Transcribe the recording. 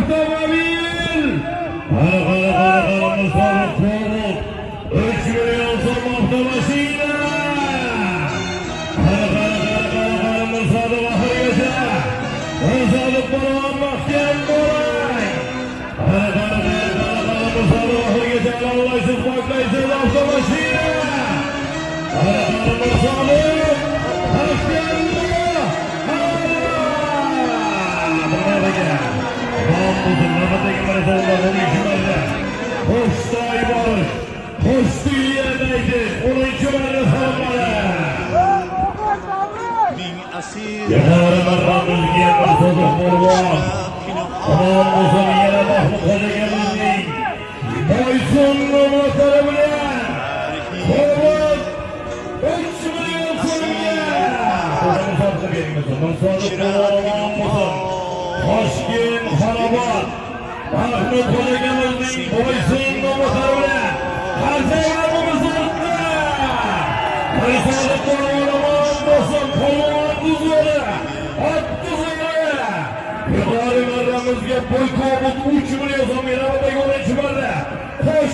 avtomobil. Qara musofiq Farruh 3 million so'm avtomashina. Qara musofiq oxirigacha. Musofiq polvon mahkam bo'ling. Qara musofiq oxirigacha alollaysiz, poklaysiz avtomashina. Qara musofiq mahkam bo'ling. Navbatdagi marafonda Xo'shtoy borish, Xo'shto'yadaydi 10-marra salomlari. Yuqori marramizga Musofiq polvon, Omon bo'lsin yana Mahmud Xo'jagamizning Boysun nomlari bilan polvon 3 million so'mga musofiqqa berilmoqda. Musofiq polvon bo'lsin. Toshkent Xonobod Mahmud Xo'jagamizning Boysun nomlari bilan qarzlarimiz ortda. Musofiq polvon bo'lsin, polvon buzuri, ot buzuri. Yuqori marramizga Boykobod 3 million so'm navbatdagi 10-marra.